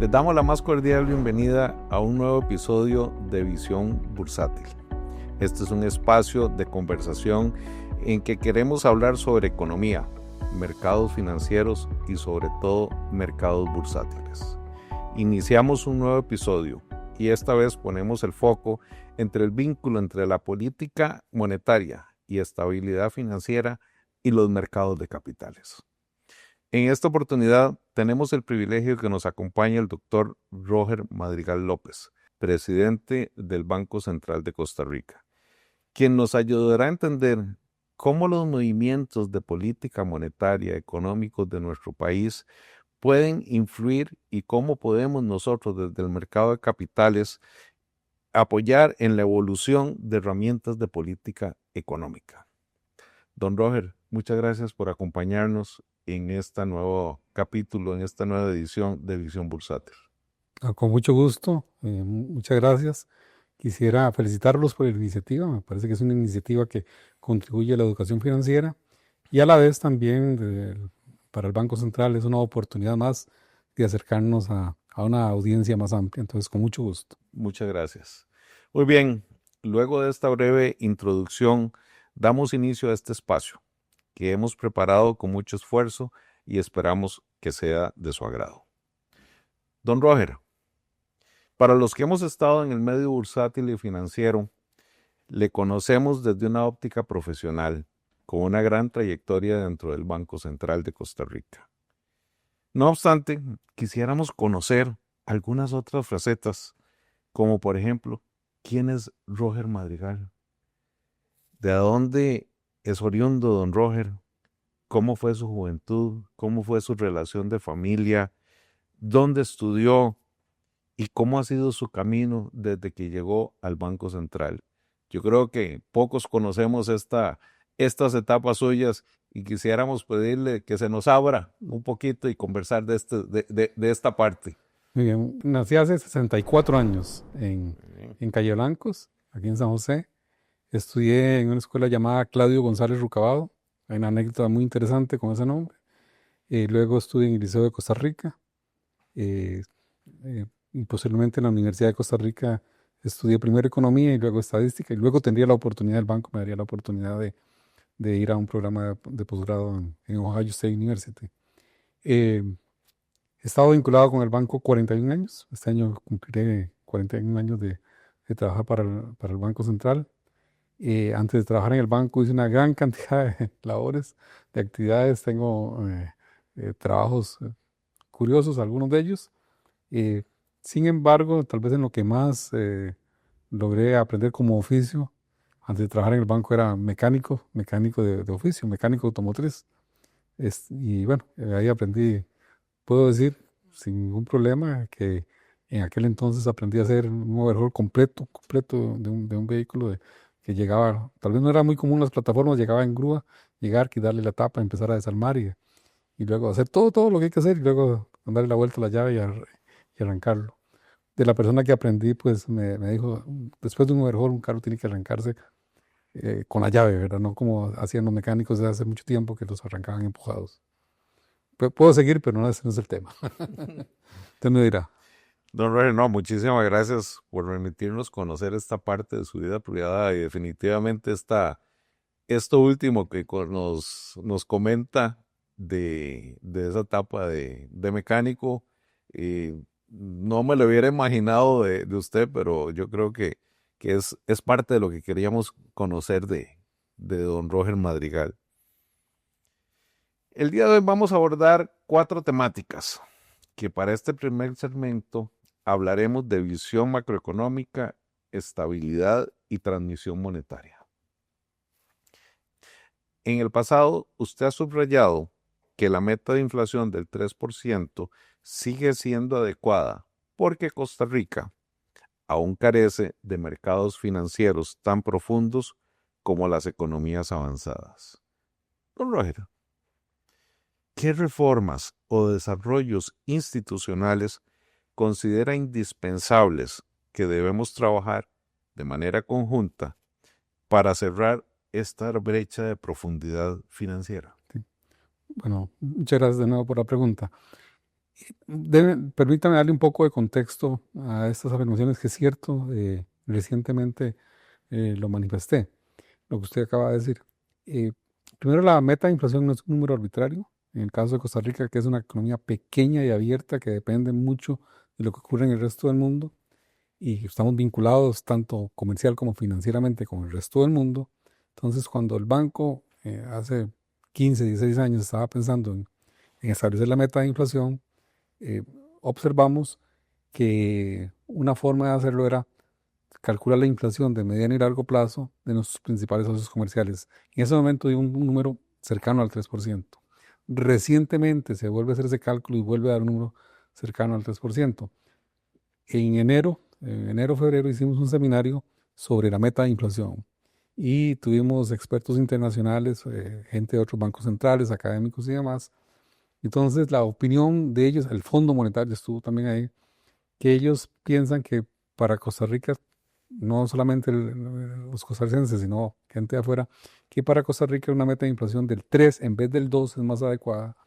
Les damos la más cordial bienvenida a un nuevo episodio de Visión Bursátil. Este es un espacio de conversación en que queremos hablar sobre economía, mercados financieros y sobre todo mercados bursátiles. Iniciamos un nuevo episodio y esta vez ponemos el foco entre el vínculo entre la política monetaria y estabilidad financiera y los mercados de capitales. En esta oportunidad tenemos el privilegio que nos acompañe el doctor Roger Madrigal López, presidente del Banco Central de Costa Rica, quien nos ayudará a entender cómo los movimientos de política monetaria económicos de nuestro país pueden influir y cómo podemos nosotros desde el mercado de capitales apoyar en la evolución de herramientas de política económica. Don Roger, muchas gracias por acompañarnos en este nuevo capítulo, en esta nueva edición de Visión Bursátil. Con mucho gusto, muchas gracias. Quisiera felicitarlos por la iniciativa, me parece que es una iniciativa que contribuye a la educación financiera y a la vez también para el Banco Central es una oportunidad más de acercarnos a una audiencia más amplia, entonces con mucho gusto. Muchas gracias. Muy bien, luego de esta breve introducción, damos inicio a este espacio que hemos preparado con mucho esfuerzo y esperamos que sea de su agrado. Don Roger, para los que hemos estado en el medio bursátil y financiero, le conocemos desde una óptica profesional, con una gran trayectoria dentro del Banco Central de Costa Rica. No obstante, quisiéramos conocer algunas otras facetas, como por ejemplo, ¿quién es Roger Madrigal? ¿De dónde es oriundo don Roger? ¿Cómo fue su juventud? ¿Cómo fue su relación de familia? ¿Dónde estudió? ¿Y cómo ha sido su camino desde que llegó al Banco Central? Yo creo que pocos conocemos estas etapas suyas y quisiéramos pedirle que se nos abra un poquito y conversar de esta parte. Muy bien, nací hace 64 años en Calle Blancos, aquí en San José. Estudié en una escuela llamada Claudio González Rucabado. Hay una anécdota muy interesante con ese nombre. Luego estudié en el Liceo de Costa Rica. Y posiblemente en la Universidad de Costa Rica estudié primero economía y luego estadística. Y luego tendría la oportunidad, el banco me daría la oportunidad de ir a un programa de posgrado en Ohio State University. He estado vinculado con el banco 41 años. Este año cumpliré 41 años de trabajar para el Banco Central. Antes de trabajar en el banco hice una gran cantidad de labores, de actividades. Tengo trabajos curiosos, algunos de ellos. Sin embargo, tal vez en lo que más logré aprender como oficio, antes de trabajar en el banco era mecánico de oficio, mecánico automotriz. Y bueno, ahí aprendí, puedo decir sin ningún problema, que en aquel entonces aprendí a hacer un overhaul completo de un vehículo que llegaba, tal vez no era muy común las plataformas, llegaba en grúa, llegar, quitarle la tapa, empezar a desarmar y luego hacer todo lo que hay que hacer y luego darle la vuelta a la llave y arrancarlo. De la persona que aprendí, pues me dijo, después de un overhaul, un carro tiene que arrancarse con la llave, ¿verdad? No como hacían los mecánicos de hace mucho tiempo que los arrancaban empujados. Puedo seguir, pero no, ese no es el tema. Usted me dirá. Don Roger, no, muchísimas gracias por permitirnos conocer esta parte de su vida privada y definitivamente esto último que nos comenta de esa etapa de mecánico, no me lo hubiera imaginado de usted, pero yo creo que es parte de lo que queríamos conocer de don Roger Madrigal. El día de hoy vamos a abordar 4 temáticas, que para este primer segmento hablaremos de visión macroeconómica, estabilidad y transmisión monetaria. En el pasado, usted ha subrayado que la meta de inflación del 3% sigue siendo adecuada porque Costa Rica aún carece de mercados financieros tan profundos como las economías avanzadas. Don Roger, ¿qué reformas o desarrollos institucionales considera indispensables que debemos trabajar de manera conjunta para cerrar esta brecha de profundidad financiera? Sí. Bueno, muchas gracias de nuevo por la pregunta. Permítame darle un poco de contexto a estas afirmaciones que es cierto, recientemente lo manifesté, lo que usted acaba de decir. Eh, Primero, la meta de inflación no es un número arbitrario. En el caso de Costa Rica, que es una economía pequeña y abierta que depende mucho de lo que ocurre en el resto del mundo, y estamos vinculados tanto comercial como financieramente con el resto del mundo. Entonces, cuando el banco hace 15, 16 años estaba pensando en establecer la meta de inflación, eh, observamos que una forma de hacerlo era calcular la inflación de mediano y largo plazo de nuestros principales socios comerciales. En ese momento dio un número cercano al 3%. Recientemente se vuelve a hacer ese cálculo y vuelve a dar un número cercano al 3%. En enero, febrero, hicimos un seminario sobre la meta de inflación y tuvimos expertos internacionales, gente de otros bancos centrales, académicos y demás. Entonces, la opinión de ellos, el Fondo Monetario estuvo también ahí, que ellos piensan que para Costa Rica, no solamente los costarricenses, sino gente de afuera, que para Costa Rica una meta de inflación del 3 en vez del 2 es más adecuada.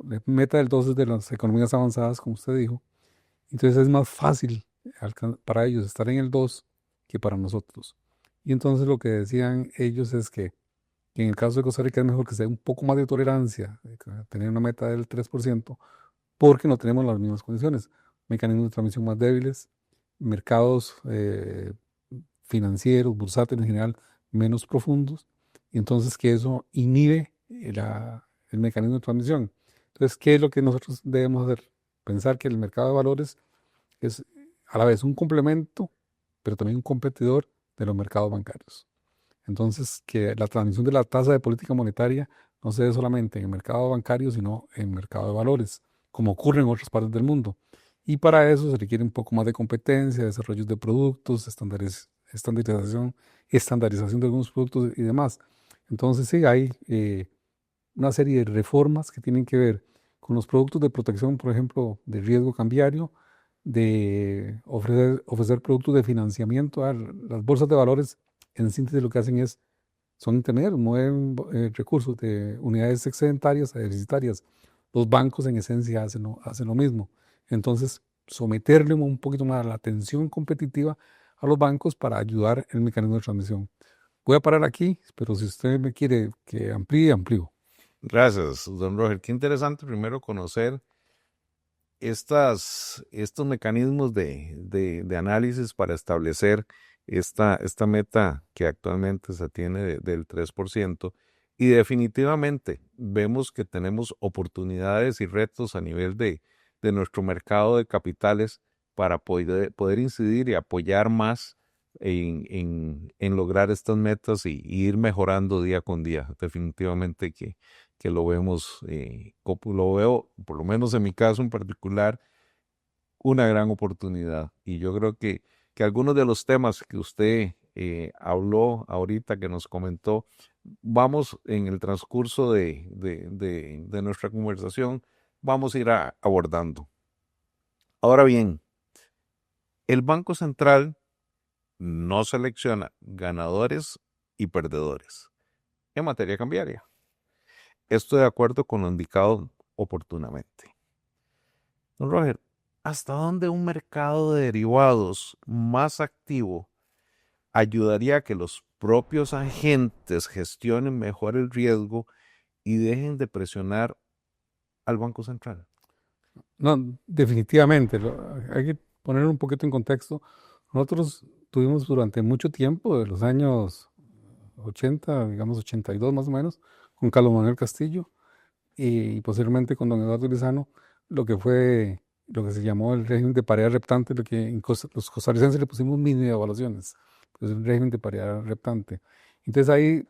La meta del 2 es de las economías avanzadas, como usted dijo. Entonces es más fácil para ellos estar en el 2 que para nosotros. Y entonces lo que decían ellos es que en el caso de Costa Rica es mejor que sea un poco más de tolerancia, tener una meta del 3%, porque no tenemos las mismas condiciones. Mecanismos de transmisión más débiles, mercados financieros, bursátiles en general, menos profundos, y entonces que eso inhibe el mecanismo de transmisión. Entonces, ¿qué es lo que nosotros debemos hacer? Pensar que el mercado de valores es a la vez un complemento, pero también un competidor de los mercados bancarios. Entonces, que la transmisión de la tasa de política monetaria no se dé solamente en el mercado bancario, sino en el mercado de valores, como ocurre en otras partes del mundo. Y para eso se requiere un poco más de competencia, desarrollo de productos, estandarización de algunos productos y demás. Entonces, sí, hay una serie de reformas que tienen que ver con los productos de protección, por ejemplo, de riesgo cambiario, de ofrecer productos de financiamiento. Las bolsas de valores, en síntesis, lo que hacen son intermediarios, mueven recursos de unidades excedentarias a deficitarias. Los bancos, en esencia, hacen lo mismo. Entonces, someterle un poquito más a la atención competitiva a los bancos para ayudar en el mecanismo de transmisión. Voy a parar aquí, pero si usted me quiere que amplíe, amplío. Gracias, don Roger. Qué interesante primero conocer estos mecanismos de análisis para establecer esta meta que actualmente se tiene del 3%. Y definitivamente vemos que tenemos oportunidades y retos a nivel de nuestro mercado de capitales para poder incidir y apoyar más en lograr estas metas y ir mejorando día con día. Definitivamente que lo vemos, lo veo, por lo menos en mi caso en particular, una gran oportunidad. Y yo creo que algunos de los temas que usted habló ahorita, que nos comentó, vamos en el transcurso de nuestra conversación, vamos a ir abordando. Ahora bien, el Banco Central no selecciona ganadores y perdedores en materia cambiaria. Esto de acuerdo con lo indicado oportunamente. Don Roger, ¿hasta dónde un mercado de derivados más activo ayudaría a que los propios agentes gestionen mejor el riesgo y dejen de presionar al Banco Central? No, definitivamente, hay que poner un poquito en contexto. Nosotros tuvimos durante mucho tiempo, de los años 80, digamos 82 más o menos, con Carlos Manuel Castillo y posteriormente con don Eduardo Lizano, lo que se llamó el régimen de paridad reptante, lo que los costarricenses le pusimos mini evaluaciones, pues el régimen de paridad reptante. Entonces ahí,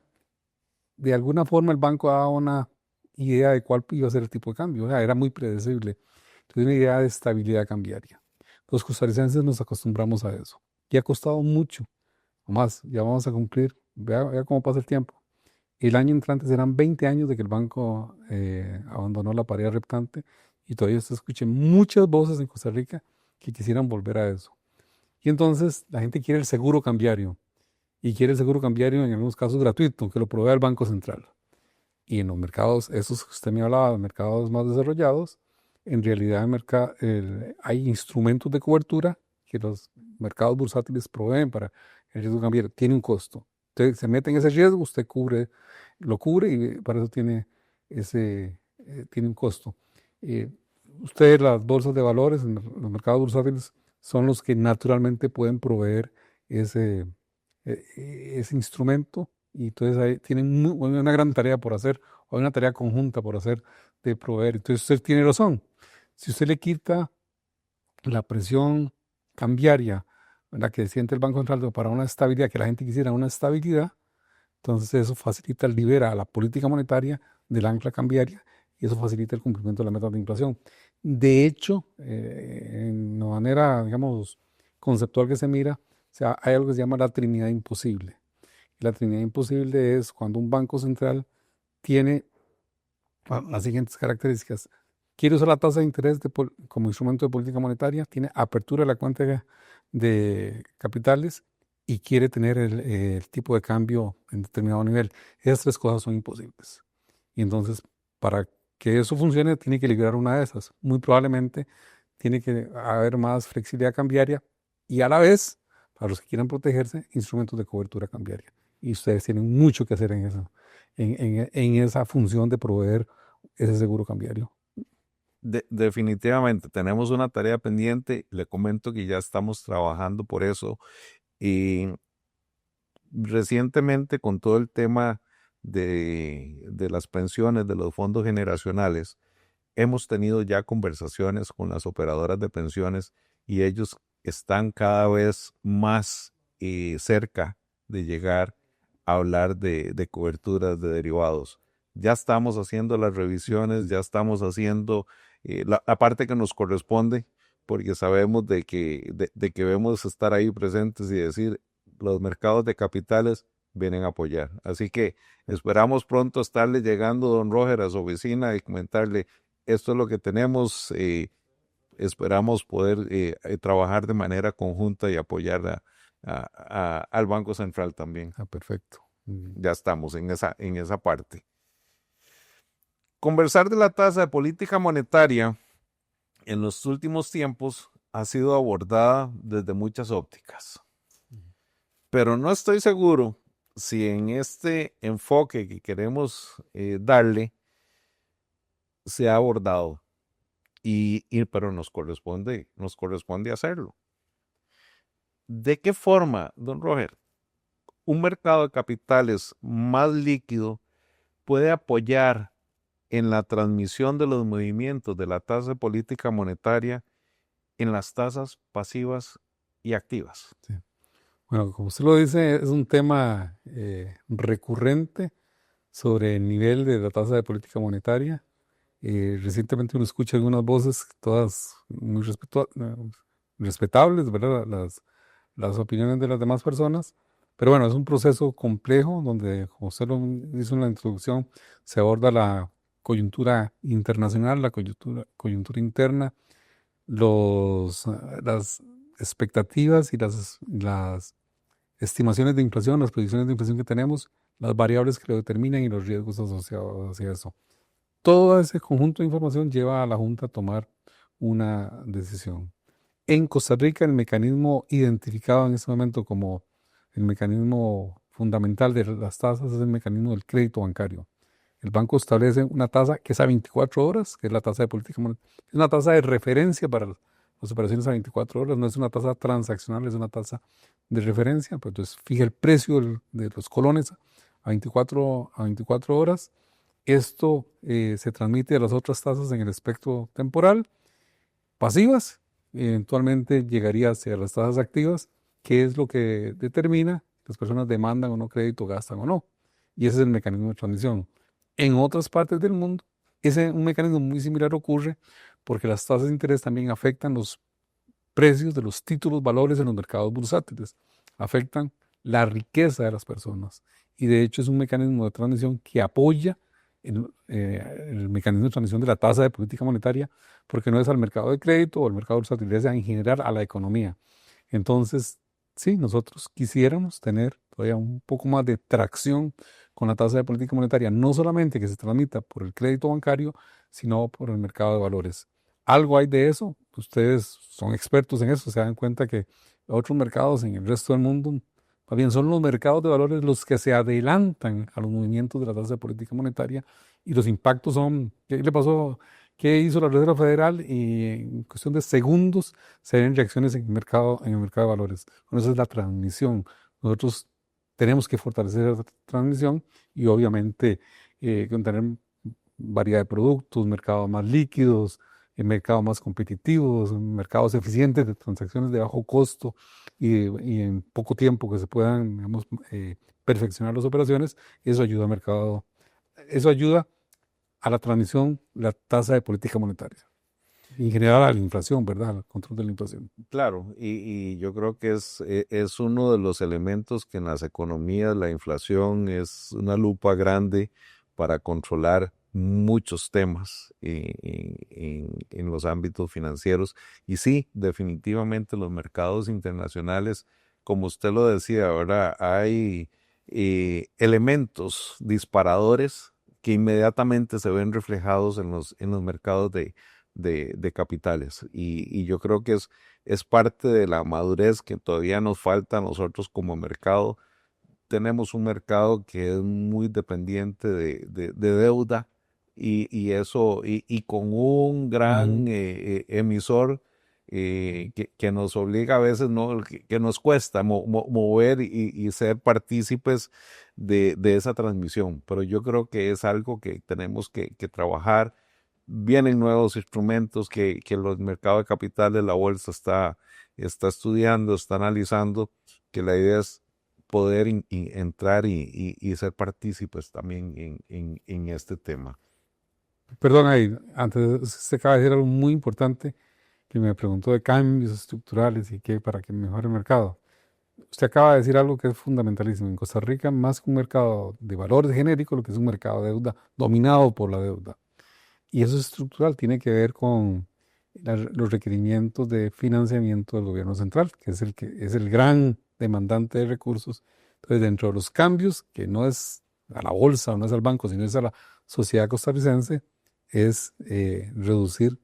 de alguna forma, el banco daba una idea de cuál iba a ser el tipo de cambio, o sea, era muy predecible. Entonces, una idea de estabilidad cambiaria. Los costarricenses nos acostumbramos a eso. Y ha costado mucho, o más, ya vamos a cumplir, vea cómo pasa el tiempo. El año entrante serán 20 años de que el banco abandonó la paridad reptante y todavía se escuchan muchas voces en Costa Rica que quisieran volver a eso. Y entonces la gente quiere el seguro cambiario y quiere el seguro cambiario en algunos casos gratuito, que lo provea el Banco Central. Y en los mercados, esos que usted me hablaba, los mercados más desarrollados, en realidad hay instrumentos de cobertura que los mercados bursátiles proveen para el riesgo cambiario. Tiene un costo. Usted se mete en ese riesgo, usted lo cubre y para eso tiene un costo. Eh, las bolsas de valores, los mercados bursátiles son los que naturalmente pueden proveer ese, ese instrumento, y entonces ahí tienen una gran tarea por hacer, o una tarea conjunta por hacer de proveer. Entonces usted tiene razón. Si usted le quita la presión cambiaria, la que siente el Banco Central para una estabilidad, que la gente quisiera una estabilidad, entonces eso libera a la política monetaria del ancla cambiaria, y eso facilita el cumplimiento de la meta de inflación. De hecho, en la manera, digamos, conceptual que se mira, o sea, hay algo que se llama la Trinidad Imposible. La Trinidad Imposible es cuando un banco central tiene las siguientes características. Quiere usar la tasa de interés como instrumento de política monetaria, tiene apertura de la cuenta de capitales y quiere tener el tipo de cambio en determinado nivel. Esas tres cosas son imposibles. Y entonces, para que eso funcione, tiene que liberar una de esas. Muy probablemente tiene que haber más flexibilidad cambiaria y a la vez, para los que quieran protegerse, instrumentos de cobertura cambiaria. Y ustedes tienen mucho que hacer en esa función de proveer ese seguro cambiario. Definitivamente, tenemos una tarea pendiente. Le comento que ya estamos trabajando por eso. Y recientemente, con todo el tema de las pensiones, de los fondos generacionales, hemos tenido ya conversaciones con las operadoras de pensiones y ellos están cada vez más cerca de llegar a hablar de coberturas de derivados. Ya estamos haciendo las revisiones, ya estamos haciendo la parte que nos corresponde, porque sabemos de que debemos estar ahí presentes y decir, los mercados de capitales vienen a apoyar. Así que esperamos pronto estarle llegando, don Roger, a su oficina y comentarle, esto es lo que tenemos. Esperamos poder trabajar de manera conjunta y apoyar al Banco Central también. Perfecto. Ya estamos en esa parte. Conversar de la tasa de política monetaria en los últimos tiempos ha sido abordada desde muchas ópticas. Pero no estoy seguro si en este enfoque que queremos darle se ha abordado. Pero nos corresponde hacerlo. ¿De qué forma, don Roger, un mercado de capitales más líquido puede apoyar en la transmisión de los movimientos de la tasa de política monetaria en las tasas pasivas y activas? Sí. Bueno, como usted lo dice, es un tema recurrente sobre el nivel de la tasa de política monetaria. Recientemente uno escucha algunas voces, todas muy respetables, ¿verdad? Las opiniones de las demás personas. Pero bueno, es un proceso complejo donde, como usted lo hizo en la introducción, se aborda la coyuntura internacional, la coyuntura interna, las expectativas y las estimaciones de inflación, las predicciones de inflación que tenemos, las variables que lo determinan y los riesgos asociados hacia eso. Todo ese conjunto de información lleva a la Junta a tomar una decisión. En Costa Rica, el mecanismo identificado en este momento como el mecanismo fundamental de las tasas es el mecanismo del crédito bancario. El banco establece una tasa que es a 24 horas, que es la tasa de política monetaria. Es una tasa de referencia para las operaciones a 24 horas, no es una tasa transaccional, es una tasa de referencia. Pues entonces fija el precio de los colones a 24 horas. Esto se transmite a las otras tasas en el espectro temporal, pasivas, y eventualmente llegaría hacia las tasas activas, que es lo que determina si las personas demandan o no crédito, gastan o no. Y ese es el mecanismo de transmisión. En otras partes del mundo, un mecanismo muy similar ocurre porque las tasas de interés también afectan los precios de los títulos, valores en los mercados bursátiles, afectan la riqueza de las personas. Y de hecho es un mecanismo de transmisión que apoya el mecanismo de transmisión de la tasa de política monetaria, porque no es al mercado de crédito o al mercado bursátil, es en general a la economía. Entonces, sí, nosotros quisiéramos tener todavía un poco más de tracción con la tasa de política monetaria, no solamente que se transmita por el crédito bancario, sino por el mercado de valores. Algo hay de eso. Ustedes son expertos en eso, se dan cuenta que otros mercados en el resto del mundo, más bien son los mercados de valores los que se adelantan a los movimientos de la tasa de política monetaria y los impactos son, ¿qué le pasó? ¿Qué hizo la Reserva Federal? Y en cuestión de segundos se ven reacciones en el mercado de valores. Bueno, esa es la transmisión. Nosotros tenemos que fortalecer esa transmisión y obviamente tener variedad de productos, mercados más líquidos, mercados más competitivos, mercados eficientes de transacciones de bajo costo y en poco tiempo que se puedan, digamos, perfeccionar las operaciones. Eso ayuda al mercado, eso ayuda a la transmisión, la tasa de política monetaria. Y en general a la inflación, ¿verdad? Al control de la inflación. Claro, y yo creo que es uno de los elementos que en las economías la inflación es una lupa grande para controlar muchos temas en los ámbitos financieros. Y sí, definitivamente los mercados internacionales, como usted lo decía, ¿verdad? Hay elementos disparadores que inmediatamente se ven reflejados en los mercados de capitales. Y yo creo que es parte de la madurez que todavía nos falta a nosotros como mercado. Tenemos un mercado que es muy dependiente de deuda y eso, y con un gran Ujú. emisor que nos obliga a veces, ¿no? Que nos cuesta mover y ser partícipes de esa transmisión. Pero yo creo que es algo que tenemos que trabajar. Vienen nuevos instrumentos que los mercados de capitales, la bolsa está estudiando, está analizando, que la idea es poder entrar y ser partícipes también en este tema. Perdón, ahí, antes se acaba de decir algo muy importante que me preguntó de cambios estructurales y qué para que mejore el mercado. Usted acaba de decir algo que es fundamentalísimo. En Costa Rica, más que un mercado de valores genéricos, lo que es un mercado de deuda dominado por la deuda. Y eso es estructural, tiene que ver con los requerimientos de financiamiento del gobierno central, que es el gran demandante de recursos. Entonces, dentro de los cambios, que no es a la bolsa o no es al banco, sino es a la sociedad costarricense, es reducir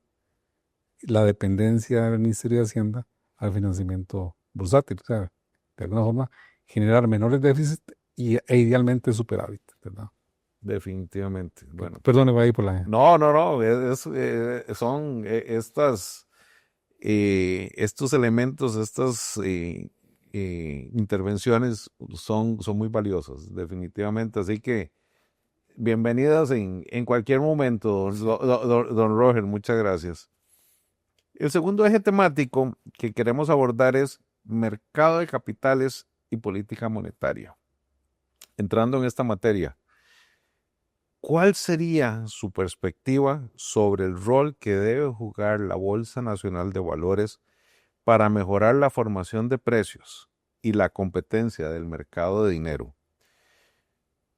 la dependencia del Ministerio de Hacienda al financiamiento bursátil. O sea, de alguna forma, generar menores déficits e idealmente superávit, ¿verdad? Definitivamente. Bueno, Perdone, va ahí por la... no, no, no, son estos elementos, estas intervenciones son muy valiosas, definitivamente. Así que bienvenidas en cualquier momento, don Roger, muchas gracias. El segundo eje temático que queremos abordar es mercado de capitales y política monetaria. Entrando en esta materia, ¿cuál sería su perspectiva sobre el rol que debe jugar la Bolsa Nacional de Valores para mejorar la formación de precios y la competencia del mercado de dinero?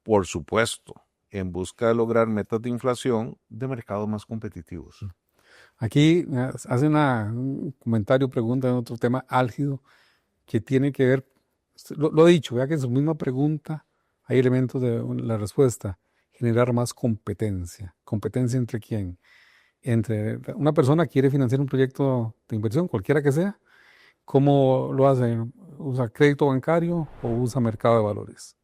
Por supuesto, en busca de lograr metas de inflación de mercados más competitivos. Aquí hace un comentario, pregunta en otro tema álgido que tiene que ver, lo he dicho, vea que en su misma pregunta hay elementos de la respuesta, generar más competencia. ¿Competencia entre quién? Entre una persona que quiere financiar un proyecto de inversión, cualquiera que sea, ¿cómo lo hace? ¿Usa crédito bancario o usa mercado de valores?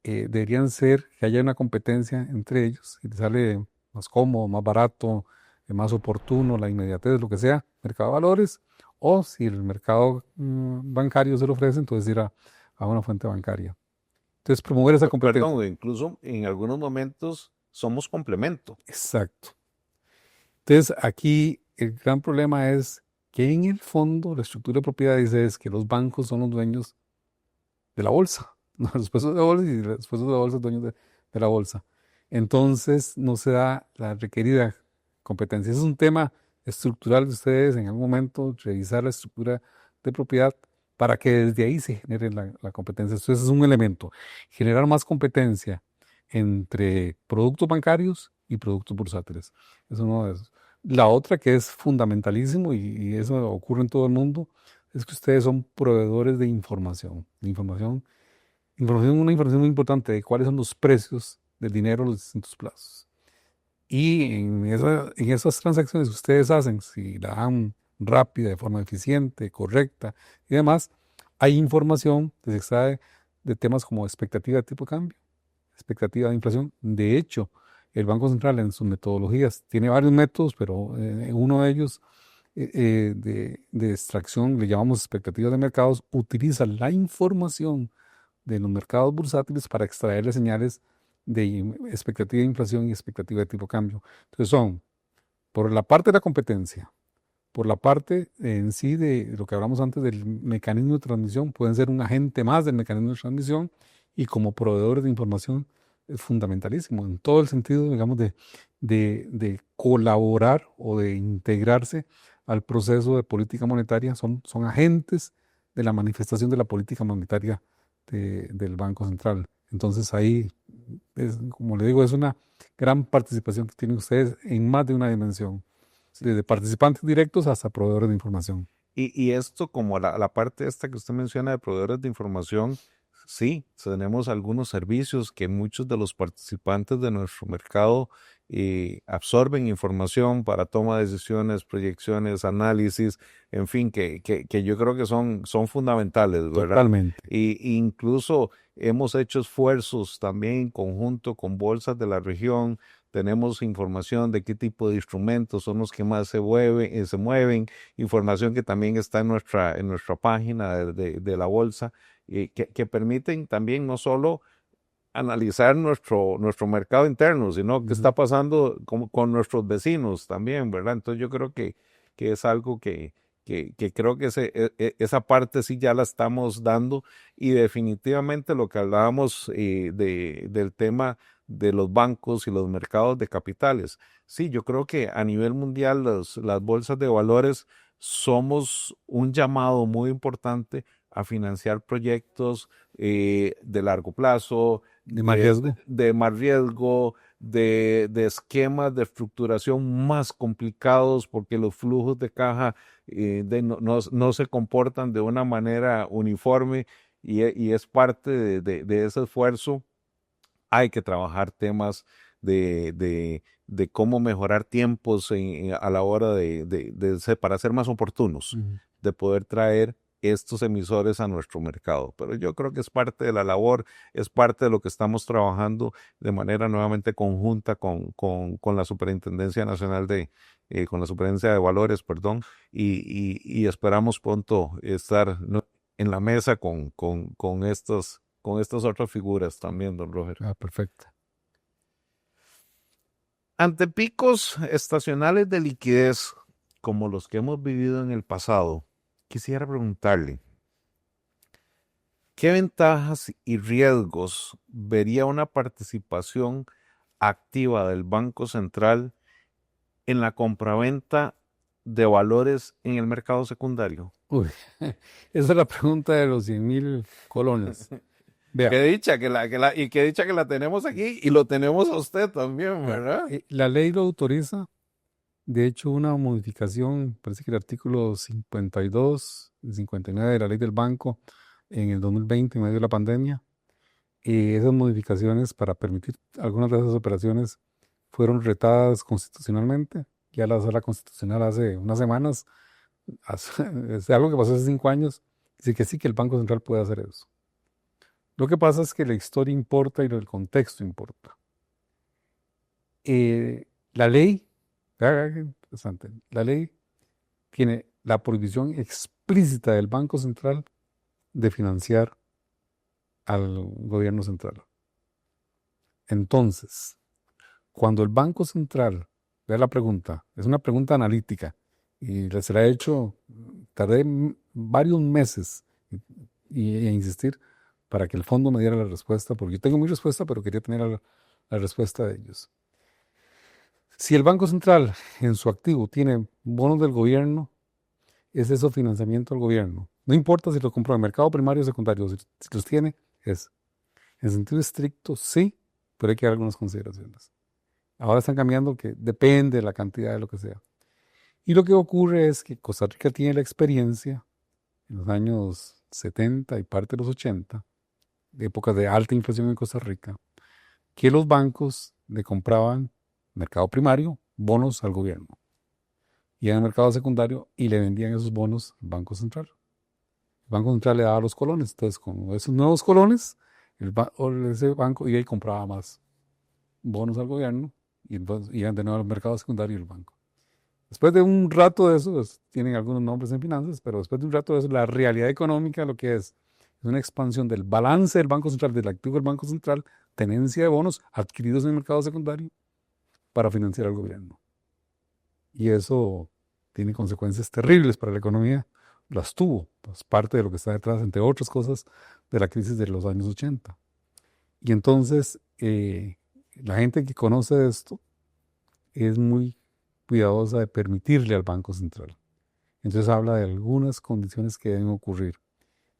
Deberían ser que haya una competencia entre ellos y te sale más cómodo, más barato, más oportuno, la inmediatez, lo que sea, mercado de valores, o si el mercado bancario se lo ofrece, entonces ir a una fuente bancaria. Entonces, promover esa competencia. Perdón, incluso en algunos momentos somos complemento. Exacto. Entonces, aquí el gran problema es que en el fondo la estructura de propiedad dice es que los bancos son los dueños de la bolsa, ¿no? Los puestos de bolsa y los puestos de bolsa dueños de la bolsa. Entonces no se da la requerida competencia. Ese es un tema estructural de ustedes en algún momento, revisar la estructura de propiedad para que desde ahí se genere la competencia. Entonces es un elemento, generar más competencia entre productos bancarios y productos bursátiles. Es uno de esos. La otra que es fundamentalísimo y eso ocurre en todo el mundo es que ustedes son proveedores de información, una información muy importante de cuáles son los precios del dinero en los distintos plazos. Y en esas transacciones que ustedes hacen, si la dan rápida, de forma eficiente, correcta y demás, hay información que se extrae de temas como expectativa de tipo de cambio, expectativa de inflación. De hecho, el Banco Central en sus metodologías tiene varios métodos, pero uno de ellos de extracción, le llamamos expectativas de mercados, utiliza la información de los mercados bursátiles para extraerle señales de expectativa de inflación y expectativa de tipo de cambio. Entonces son, por la parte de la competencia, por la parte en sí de lo que hablamos antes del mecanismo de transmisión, pueden ser un agente más del mecanismo de transmisión y como proveedores de información es fundamentalísimo en todo el sentido, digamos, de colaborar o de integrarse al proceso de política monetaria, son agentes de la manifestación de la política monetaria del Banco Central. Entonces ahí, como le digo, es una gran participación que tienen ustedes en más de una dimensión, desde participantes directos hasta proveedores de información. Y esto como la parte esta que usted menciona de proveedores de información, sí, tenemos algunos servicios que muchos de los participantes de nuestro mercado absorben información para toma de decisiones, proyecciones, análisis, en fin, que yo creo que son fundamentales, ¿verdad? Totalmente. Y incluso hemos hecho esfuerzos también en conjunto con bolsas de la región. Tenemos información de qué tipo de instrumentos son los que más se mueven, información que también está en nuestra página de la bolsa, que permiten también no solo analizar nuestro mercado interno, sino qué está pasando con nuestros vecinos también, ¿verdad? Entonces yo creo que es algo que creo que esa parte sí ya la estamos dando, y definitivamente lo que hablábamos del tema de los bancos y los mercados de capitales. Sí, yo creo que a nivel mundial las bolsas de valores somos un llamado muy importante a financiar proyectos de largo plazo, De más riesgo. de más riesgo, de esquemas de estructuración más complicados, porque los flujos de caja no se comportan de una manera uniforme, y es parte de ese esfuerzo. Hay que trabajar temas de cómo mejorar tiempos a la hora para ser más oportunos, de poder traer estos emisores a nuestro mercado. Pero yo creo que es parte de la labor, es parte de lo que estamos trabajando de manera nuevamente conjunta con la Superintendencia Nacional con la Superintendencia de Valores, perdón, y esperamos pronto estar en la mesa con estas otras figuras también, don Roger. Perfecto. Ante picos estacionales de liquidez como los que hemos vivido en el pasado, quisiera preguntarle, ¿qué ventajas y riesgos vería una participación activa del Banco Central en la compraventa de valores en el mercado secundario? Uy, esa es la pregunta de los 100,000 colones. Vea, Qué dicha qué dicha que la tenemos aquí, y lo tenemos a usted también, ¿verdad? la ley lo autoriza. De hecho, una modificación, parece que el artículo 52 y 59 de la ley del banco en el 2020, en medio de la pandemia, esas modificaciones para permitir algunas de esas operaciones fueron retadas constitucionalmente. Ya la sala constitucional hace unas semanas, es algo que pasó hace 5 años, dice que sí, que el Banco Central puede hacer eso. Lo que pasa es que la historia importa y el contexto importa. La ley, qué interesante, la ley tiene la prohibición explícita del Banco Central de financiar al gobierno central. Entonces, cuando el Banco Central, vea la pregunta, es una pregunta analítica y se la he hecho, tardé varios meses y a insistir para que el fondo me diera la respuesta, porque yo tengo mi respuesta, pero quería tener la respuesta de ellos. Si el Banco Central en su activo tiene bonos del gobierno, es eso financiamiento al gobierno. No importa si los compró en mercado primario o secundario, si los tiene, es. En sentido estricto, sí, pero hay que dar algunas consideraciones. Ahora están cambiando que depende de la cantidad de lo que sea. Y lo que ocurre es que Costa Rica tiene la experiencia en los años 70 y parte de los 80, de épocas de alta inflación en Costa Rica, que los bancos le compraban mercado primario, bonos al gobierno. Iban al mercado secundario y le vendían esos bonos al Banco Central. El Banco Central le daba los colones. Entonces, con esos nuevos colones, ese banco iba y compraba más bonos al gobierno y entonces iban de nuevo al mercado secundario y el banco. Después de un rato de eso, pues, tienen algunos nombres en finanzas, pero después de un rato de eso, la realidad económica lo que es una expansión del balance del Banco Central, del activo del Banco Central, tenencia de bonos adquiridos en el mercado secundario para financiar al gobierno. Y eso tiene consecuencias terribles para la economía. Las tuvo, pues parte de lo que está detrás, entre otras cosas, de la crisis de los años 80. Y entonces, la gente que conoce esto es muy cuidadosa de permitirle al Banco Central. Entonces habla de algunas condiciones que deben ocurrir.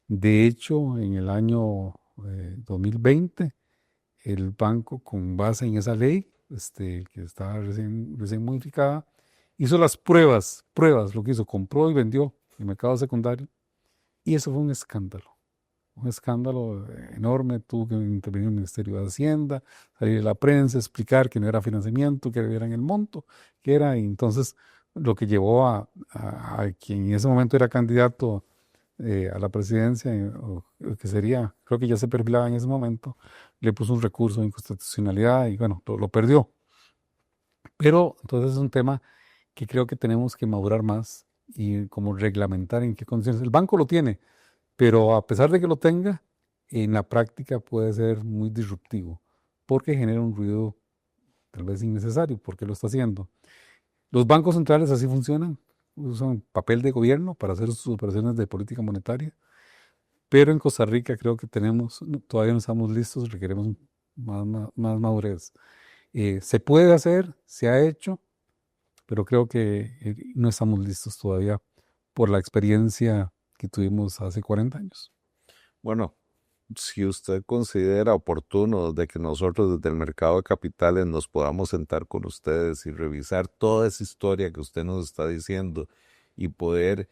De hecho, en el año 2020, el banco, con base en esa ley, que estaba recién modificada, hizo las pruebas, lo que hizo, compró y vendió en el mercado secundario, y eso fue un escándalo enorme. Tuvo que intervenir el Ministerio de Hacienda, salir a la prensa, explicar que no era financiamiento, que era en el monto, que era, y entonces lo que llevó a quien en ese momento era candidato a la presidencia, o que sería, creo que ya se perfilaba en ese momento, le puso un recurso de inconstitucionalidad y bueno, lo perdió. Pero entonces es un tema que creo que tenemos que madurar más y como reglamentar en qué condiciones. El banco lo tiene, pero a pesar de que lo tenga, en la práctica puede ser muy disruptivo porque genera un ruido tal vez innecesario, porque lo está haciendo. Los bancos centrales así funcionan, usan papel de gobierno para hacer sus operaciones de política monetaria, pero en Costa Rica creo que todavía no estamos listos, requeremos más madurez. Se puede hacer, se ha hecho, pero creo que no estamos listos todavía por la experiencia que tuvimos hace 40 años. Bueno, si usted considera oportuno de que nosotros desde el mercado de capitales nos podamos sentar con ustedes y revisar toda esa historia que usted nos está diciendo y poder,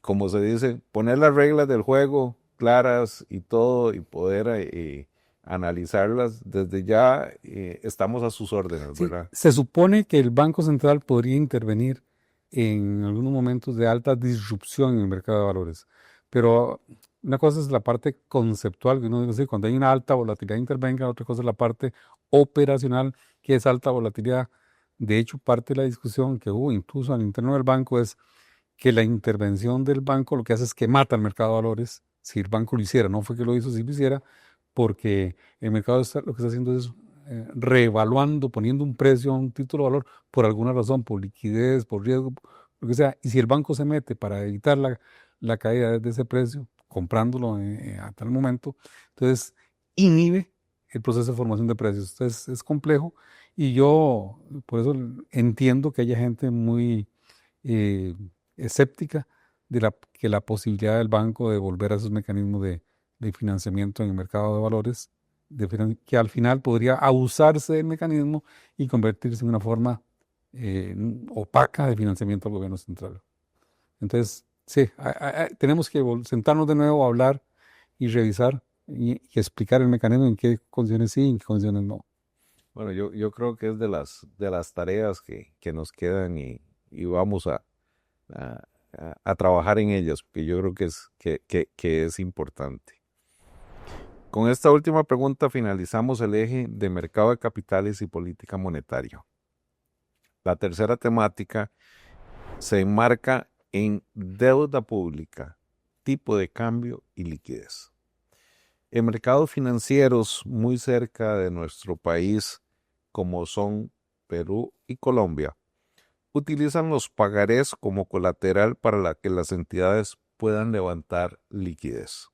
como se dice, poner las reglas del juego claras y todo y poder analizarlas desde ya, estamos a sus órdenes, Sí, ¿verdad? se supone que el Banco Central podría intervenir en algunos momentos de alta disrupción en el mercado de valores, pero una cosa es la parte conceptual, que uno dice, sí, cuando hay una alta volatilidad intervenga, otra cosa es la parte operacional, que es alta volatilidad. De hecho, parte de la discusión que hubo incluso al interno del banco es que la intervención del banco lo que hace es que mata el mercado de valores. Si el banco lo hiciera, no fue que lo hizo, si lo hiciera, porque el mercado lo que está haciendo es reevaluando, poniendo un precio a un título de valor por alguna razón, por liquidez, por riesgo, lo que sea. Y si el banco se mete para evitar la caída de ese precio, comprándolo a tal momento, entonces inhibe el proceso de formación de precios. Entonces es complejo y yo por eso entiendo que haya gente muy eh, escéptica de que la posibilidad del banco de volver a esos mecanismos de financiamiento en el mercado de valores, que al final podría abusarse del mecanismo y convertirse en una forma opaca de financiamiento al gobierno central. Entonces, sí, tenemos que sentarnos de nuevo a hablar y revisar y explicar el mecanismo, en qué condiciones sí y en qué condiciones no. Bueno, yo creo que es de las tareas que nos quedan y vamos a, a trabajar en ellas, porque yo creo que es importante. Con esta última pregunta finalizamos el eje de mercado de capitales y política monetaria. La tercera temática se enmarca en deuda pública, tipo de cambio y liquidez. En mercados financieros muy cerca de nuestro país, como son Perú y Colombia, utilizan los pagarés como colateral para que las entidades puedan levantar liquidez.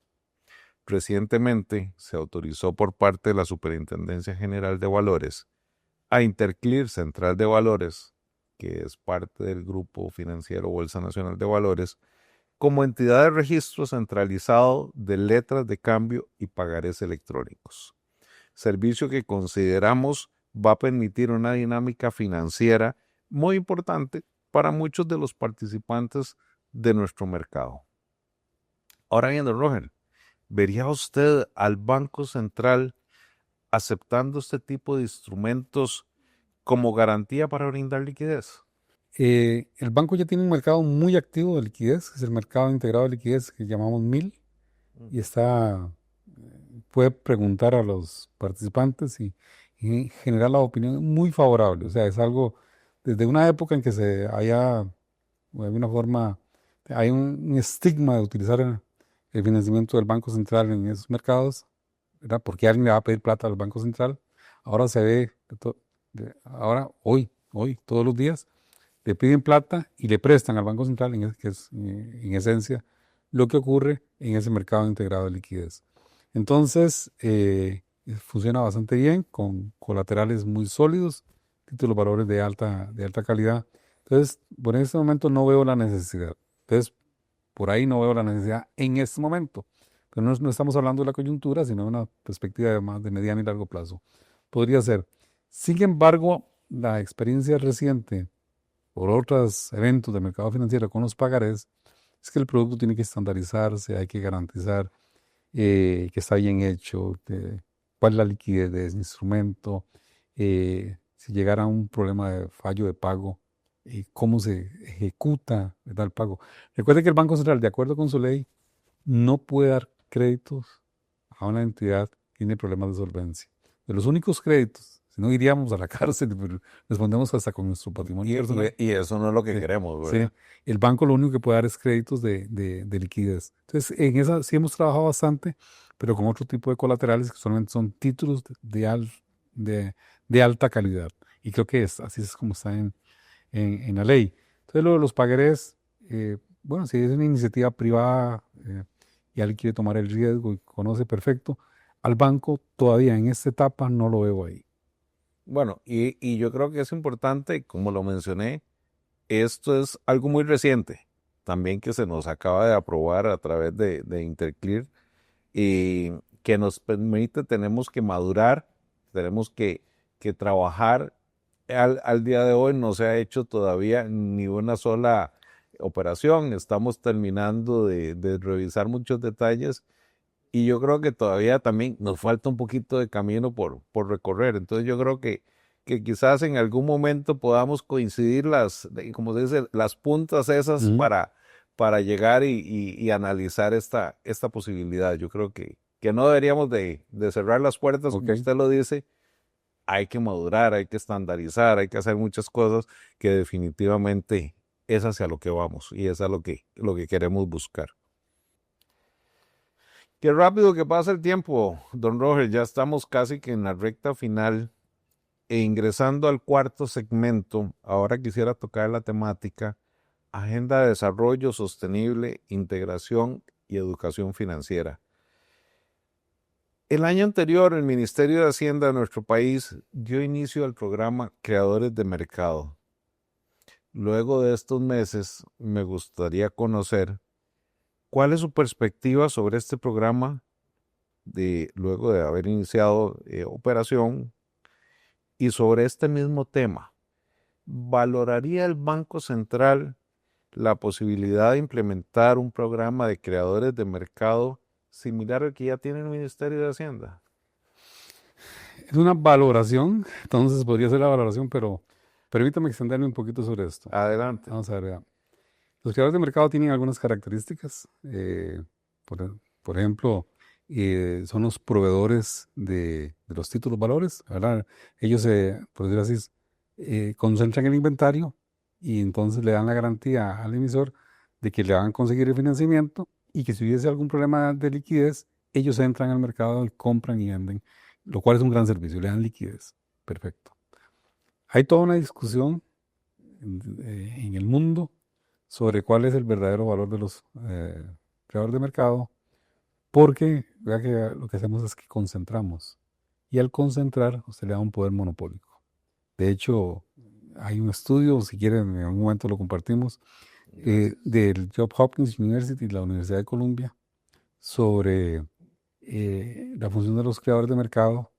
Recientemente se autorizó por parte de la Superintendencia General de Valores a Interclear Central de Valores, que es parte del grupo financiero Bolsa Nacional de Valores, como entidad de registro centralizado de letras de cambio y pagarés electrónicos. Servicio que consideramos va a permitir una dinámica financiera muy importante para muchos de los participantes de nuestro mercado. Ahora bien, don Roger, ¿vería usted al Banco Central aceptando este tipo de instrumentos como garantía para brindar liquidez. El banco ya tiene un mercado muy activo de liquidez, que es el mercado integrado de liquidez que llamamos MIL, y puede preguntar a los participantes y generar la opinión muy favorable. O sea, es algo, desde una época en que de alguna forma, hay un estigma de utilizar el financiamiento del Banco Central en esos mercados, ¿verdad? Porque alguien le va a pedir plata al Banco Central. Ahora se ve, hoy, todos los días, le piden plata y le prestan al Banco Central, que es en esencia lo que ocurre en ese mercado integrado de liquidez. Entonces, funciona bastante bien con colaterales muy sólidos, títulos valores de alta calidad. Entonces, por este momento no veo la necesidad. Entonces, por ahí no veo la necesidad en este momento. Pero no estamos hablando de la coyuntura, sino de una perspectiva más de mediano y largo plazo. Podría ser. Sin embargo, la experiencia reciente por otros eventos de mercado financiero con los pagarés es que el producto tiene que estandarizarse, hay que garantizar que está bien hecho, cuál es la liquidez de ese instrumento, si llegara un problema de fallo de pago, cómo se ejecuta, ¿verdad?, el pago. Recuerde que el Banco Central, de acuerdo con su ley, no puede dar créditos a una entidad que tiene problemas de solvencia. De los únicos créditos, si no iríamos a la cárcel, pero respondemos hasta con nuestro patrimonio personal. Y eso no es lo que Sí, queremos, sí. ¿verdad? El banco lo único que puede dar es créditos de liquidez. Entonces, en esa sí hemos trabajado bastante, pero con otro tipo de colaterales que solamente son títulos de alta calidad. Y creo que así es como está en la ley. Entonces, lo de los pagarés, bueno, si es una iniciativa privada y alguien quiere tomar el riesgo y conoce perfecto, al banco todavía en esta etapa no lo veo ahí. Bueno, y yo creo que es importante, como lo mencioné, esto es algo muy reciente, también que se nos acaba de aprobar a través de Interclear y que nos permite, tenemos que madurar, tenemos que trabajar. Al día de hoy no se ha hecho todavía ni una sola operación, estamos terminando de revisar muchos detalles y yo creo que todavía también nos falta un poquito de camino por recorrer. Entonces yo creo que quizás en algún momento podamos coincidir como se dice, las puntas esas para llegar y analizar esta posibilidad. Yo creo que no deberíamos de cerrar las puertas, como usted lo dice. Hay que madurar, hay que estandarizar, hay que hacer muchas cosas que definitivamente es hacia lo que vamos y es a lo que queremos buscar. Qué rápido que pasa el tiempo, don Roger. Ya estamos casi que en la recta final e ingresando al cuarto segmento. Ahora quisiera tocar la temática Agenda de Desarrollo Sostenible, Integración y Educación Financiera. El año anterior, el Ministerio de Hacienda de nuestro país dio inicio al programa Creadores de Mercado. Luego de estos meses, me gustaría conocer cuál es su perspectiva sobre este programa luego de haber iniciado operación y sobre este mismo tema. ¿Valoraría el Banco Central la posibilidad de implementar un programa de creadores de mercado similar al que ya tiene el Ministerio de Hacienda? Es una valoración, entonces podría ser la valoración, pero permítame extenderme un poquito sobre esto. Adelante. Vamos a ver, vea. Los creadores de mercado tienen algunas características. Por ejemplo, son los proveedores de los títulos valores, ¿verdad? Ellos, por decirlo así, concentran el inventario y entonces le dan la garantía al emisor de que le van a conseguir el financiamiento y que si hubiese algún problema de liquidez, ellos entran al mercado y compran y venden, lo cual es un gran servicio, le dan liquidez. Perfecto. Hay toda una discusión en el mundo sobre cuál es el verdadero valor de los creadores de mercado, porque vea que lo que hacemos es que concentramos, y al concentrar usted le da un poder monopólico. De hecho, hay un estudio, si quieren en algún momento lo compartimos, del Johns Hopkins University, la Universidad de Columbia, sobre la función de los creadores de mercado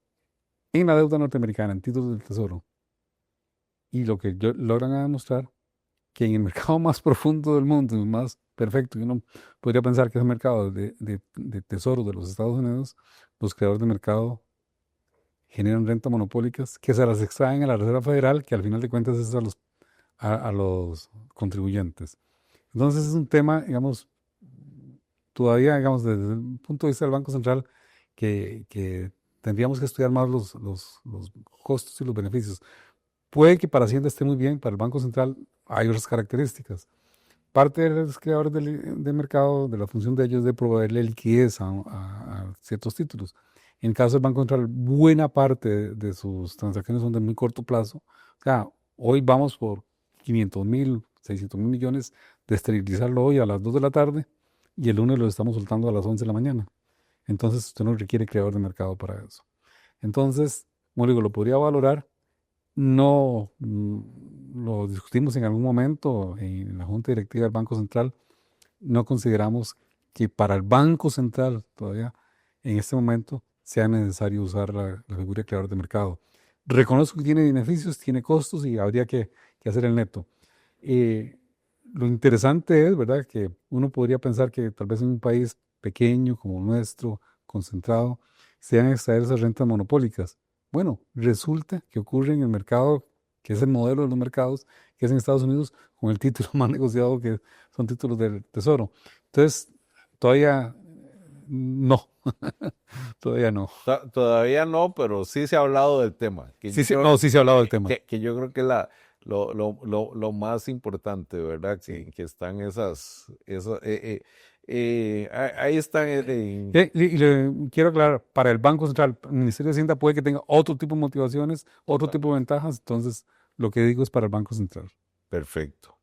en la deuda norteamericana, en títulos del tesoro. Y lo que logran demostrar que en el mercado más profundo del mundo, el más perfecto, que uno podría pensar que es el mercado de tesoros de los Estados Unidos, los creadores de mercado generan renta monopólicas que se las extraen a la Reserva Federal, que al final de cuentas es a los contribuyentes. Entonces es un tema, digamos, todavía, digamos, desde el punto de vista del Banco Central, que tendríamos que estudiar más los costos y los beneficios. Puede que para Hacienda esté muy bien, para el Banco Central hay otras características. Parte de los creadores de mercado, de la función de ellos es de proveerle liquidez a ciertos títulos. En el caso del Banco Central, buena parte de sus transacciones son de muy corto plazo. O sea, hoy vamos por 500.000, 600.000 millones de esterilizarlo hoy a las 2 de la tarde y el lunes lo estamos soltando a las 11 de la mañana. Entonces usted no requiere creador de mercado para eso. Entonces, como digo, lo podría valorar. No lo discutimos en algún momento en la Junta Directiva del Banco Central. No consideramos que para el Banco Central todavía en este momento sea necesario usar la figura de creador de mercado. Reconozco que tiene beneficios, tiene costos y habría que hacer el neto. Lo interesante es, ¿verdad?, que uno podría pensar que tal vez en un país pequeño como nuestro, concentrado, se van a extraer esas rentas monopólicas. Bueno, resulta que ocurre en el mercado, que es el modelo de los mercados, que es en Estados Unidos, con el título más negociado, que son títulos del Tesoro. Entonces, todavía no, todavía no. Todavía no, pero sí se ha hablado del tema. Sí, sí se ha hablado del tema. Que yo creo que es lo más importante, ¿verdad? Que están ahí están. Y le quiero aclarar, para el Banco Central, el Ministerio de Hacienda puede que tenga otro tipo de motivaciones, otro tipo de ventajas, entonces lo que digo es para el Banco Central. Perfecto.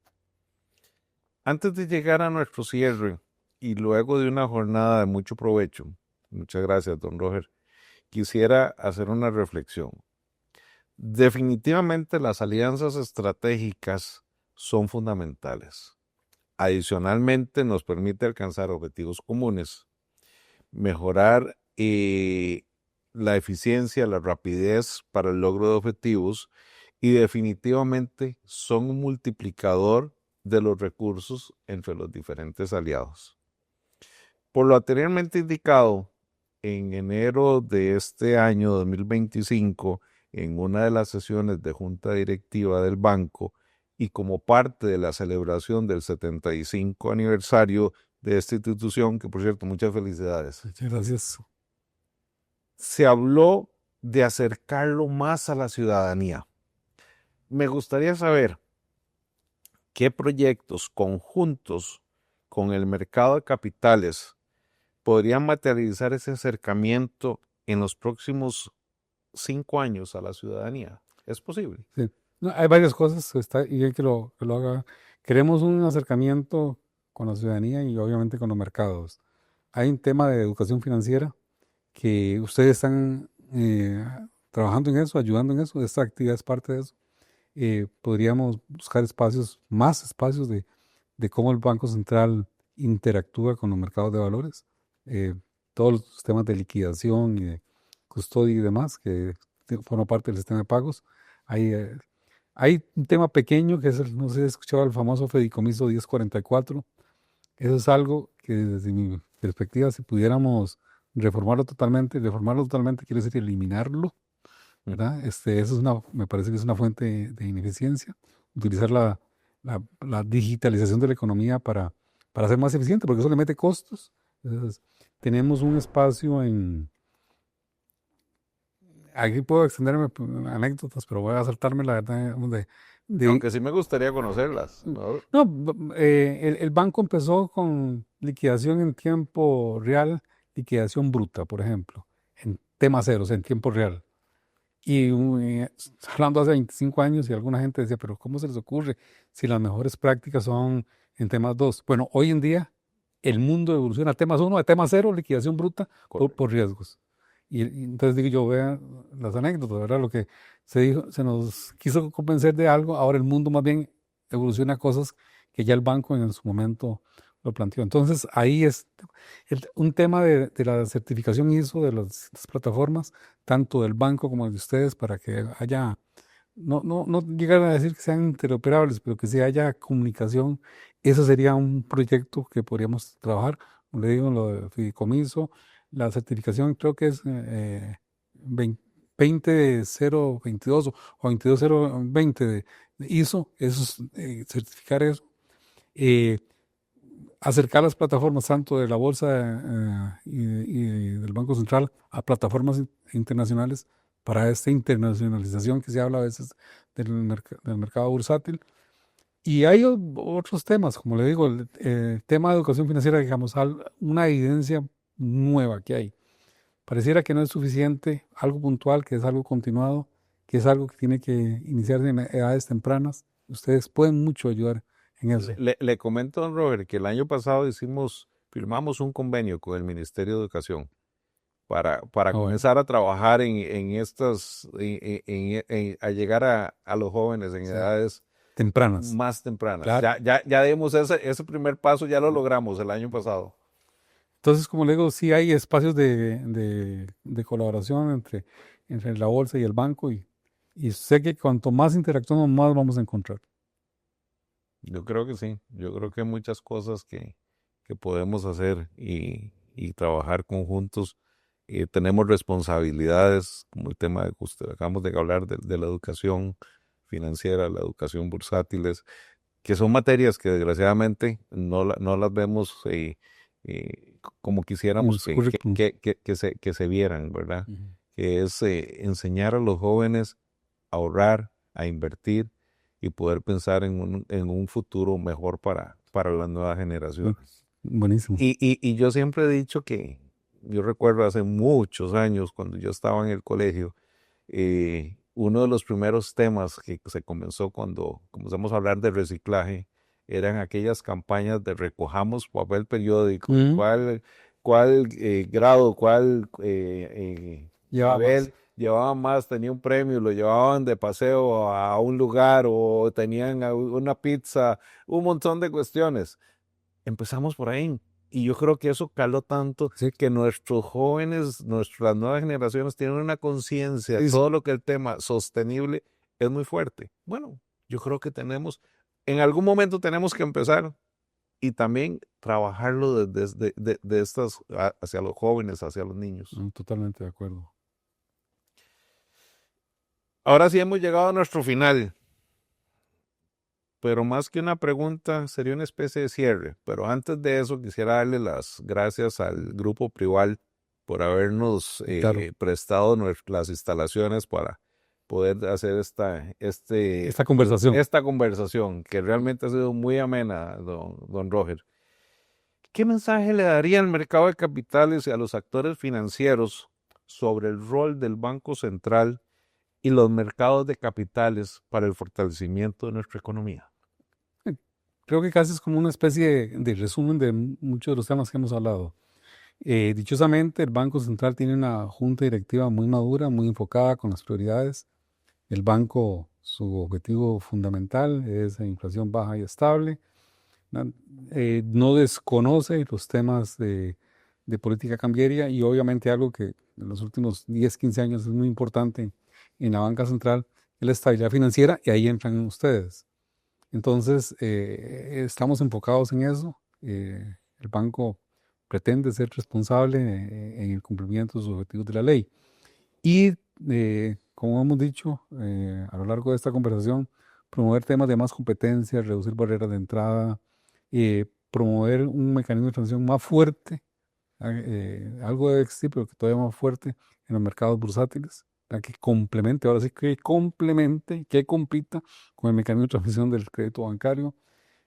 Antes de llegar a nuestro cierre y luego de una jornada de mucho provecho, muchas gracias, don Roger, quisiera hacer una reflexión. Definitivamente las alianzas estratégicas son fundamentales. Adicionalmente nos permite alcanzar objetivos comunes, mejorar la eficiencia, la rapidez para el logro de objetivos y definitivamente son un multiplicador de los recursos entre los diferentes aliados. Por lo anteriormente indicado, en enero de este año 2025, en una de las sesiones de junta directiva del banco y como parte de la celebración del 75 aniversario de esta institución, que por cierto, muchas felicidades. Muchas gracias. Se habló de acercarlo más a la ciudadanía. Me gustaría saber qué proyectos conjuntos con el mercado de capitales podrían materializar ese acercamiento en los próximos 5 años a la ciudadanía. ¿Es posible? Sí. No, hay varias cosas, está bien que lo haga. Queremos un acercamiento con la ciudadanía y obviamente con los mercados. Hay un tema de educación financiera que ustedes están trabajando en eso, ayudando en eso, esta actividad es parte de eso. Podríamos buscar más espacios de cómo el Banco Central interactúa con los mercados de valores, todos los sistemas de liquidación y de custodia y demás, que forman parte del sistema de pagos. Hay un tema pequeño que es, no sé si has escuchado, el famoso fideicomiso 1044. Eso es algo que desde mi perspectiva, si pudiéramos reformarlo totalmente quiere decir eliminarlo, ¿verdad? Eso me parece que es una fuente de ineficiencia. Utilizar la digitalización de la economía para ser más eficiente, porque eso le mete costos. Entonces, tenemos un espacio aquí puedo extenderme anécdotas, pero voy a saltarme la verdad. Aunque sí me gustaría conocerlas. No, el banco empezó con liquidación en tiempo real, liquidación bruta, por ejemplo, en temas ceros, en tiempo real. Y hablando hace 25 años y alguna gente decía, pero ¿cómo se les ocurre si las mejores prácticas son en temas 2? Bueno, hoy en día el mundo evoluciona a temas 1, a temas 0, liquidación bruta por riesgos. Y entonces digo yo, vean las anécdotas, ¿verdad? Lo que se dijo, se nos quiso convencer de algo, ahora el mundo más bien evoluciona a cosas que ya el banco en su momento lo planteó. Entonces ahí es un tema de la certificación ISO de las plataformas, tanto del banco como de ustedes, para que haya, no llegar a decir que sean interoperables, pero que sí haya comunicación. Eso sería un proyecto que podríamos trabajar. Como le digo, lo de fideicomiso, la certificación creo que es 20022 o 22020 de ISO, certificar eso, acercar las plataformas tanto de la bolsa y del Banco Central a plataformas internacionales para esta internacionalización que se habla a veces del mercado bursátil. Y hay otros temas, como le digo, el tema de educación financiera, digamos, una evidencia nueva que hay. Pareciera que no es suficiente, algo puntual, que es algo continuado, que es algo que tiene que iniciarse en edades tempranas. Ustedes pueden mucho ayudar en eso. Le comento, don Robert, que el año pasado firmamos un convenio con el Ministerio de Educación para comenzar a trabajar en estas, a llegar a los jóvenes en edades tempranas. Más tempranas. Claro. Ya dimos ese primer paso, ya lo logramos el año pasado. Entonces, como le digo, sí hay espacios de colaboración entre la bolsa y el banco y sé que cuanto más interactuamos, más vamos a encontrar. Yo creo que sí. Yo creo que hay muchas cosas que podemos hacer y trabajar conjuntos. Tenemos responsabilidades, como el tema de que acabamos de hablar de la educación financiera, la educación bursátiles, que son materias que desgraciadamente no las vemos como quisiéramos que se vieran, ¿verdad? Uh-huh. Que es enseñar a los jóvenes a ahorrar, a invertir y poder pensar en un futuro mejor para las nuevas generaciones. Buenísimo. Y yo siempre he dicho que, yo recuerdo hace muchos años cuando yo estaba en el colegio, uno de los primeros temas que se comenzó cuando comenzamos a hablar de reciclaje eran aquellas campañas de recojamos papel periódico, uh-huh. cuál grado, cuál papel llevaba más, tenía un premio, lo llevaban de paseo a un lugar o tenían una pizza, un montón de cuestiones. Empezamos por ahí. Y yo creo que eso caló tanto que nuestros jóvenes, las nuevas generaciones tienen una conciencia de todo lo que el tema sostenible es muy fuerte. Bueno, yo creo que en algún momento tenemos que empezar y también trabajarlo de estas hacia los jóvenes, hacia los niños. Totalmente de acuerdo. Ahora sí hemos llegado a nuestro final. Pero más que una pregunta, sería una especie de cierre. Pero antes de eso, quisiera darle las gracias al Grupo Prival por habernos prestado las instalaciones para poder hacer esta conversación, que realmente ha sido muy amena, don Roger. ¿Qué mensaje le daría al mercado de capitales y a los actores financieros sobre el rol del Banco Central y los mercados de capitales para el fortalecimiento de nuestra economía? Creo que casi es como una especie de resumen de muchos de los temas que hemos hablado. Dichosamente, el Banco Central tiene una junta directiva muy madura, muy enfocada con las prioridades. El banco, su objetivo fundamental es la inflación baja y estable. No desconoce los temas de política cambiaria y obviamente algo que en los últimos 10, 15 años es muy importante en la banca central es la estabilidad financiera y ahí entran ustedes. Entonces, estamos enfocados en eso. El banco pretende ser responsable en el cumplimiento de sus objetivos de la ley. Y, como hemos dicho a lo largo de esta conversación, promover temas de más competencia, reducir barreras de entrada, promover un mecanismo de transición más fuerte, algo de existir, pero que todavía más fuerte en los mercados bursátiles, que complemente, ahora sí que complemente, que compita con el mecanismo de transmisión del crédito bancario.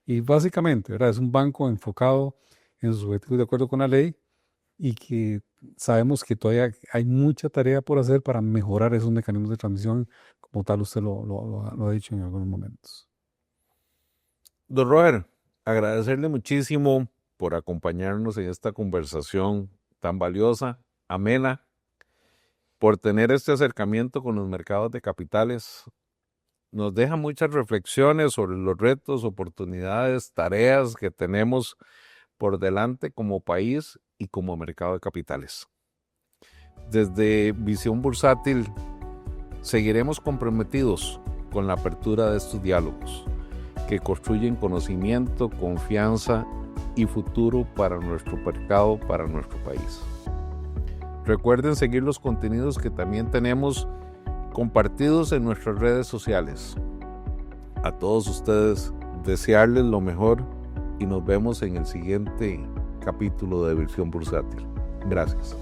Y básicamente, ¿verdad? Es un banco enfocado en sus objetivos de acuerdo con la ley y que sabemos que todavía hay mucha tarea por hacer para mejorar esos mecanismos de transmisión, como tal usted lo ha dicho en algunos momentos. Don Roger, agradecerle muchísimo por acompañarnos en esta conversación tan valiosa, amena, por tener este acercamiento con los mercados de capitales. Nos deja muchas reflexiones sobre los retos, oportunidades, tareas que tenemos por delante como país y como mercado de capitales. Desde Visión Bursátil seguiremos comprometidos con la apertura de estos diálogos que construyen conocimiento, confianza y futuro para nuestro mercado, para nuestro país. Recuerden seguir los contenidos que también tenemos compartidos en nuestras redes sociales. A todos ustedes, desearles lo mejor y nos vemos en el siguiente capítulo de Visión Bursátil. Gracias.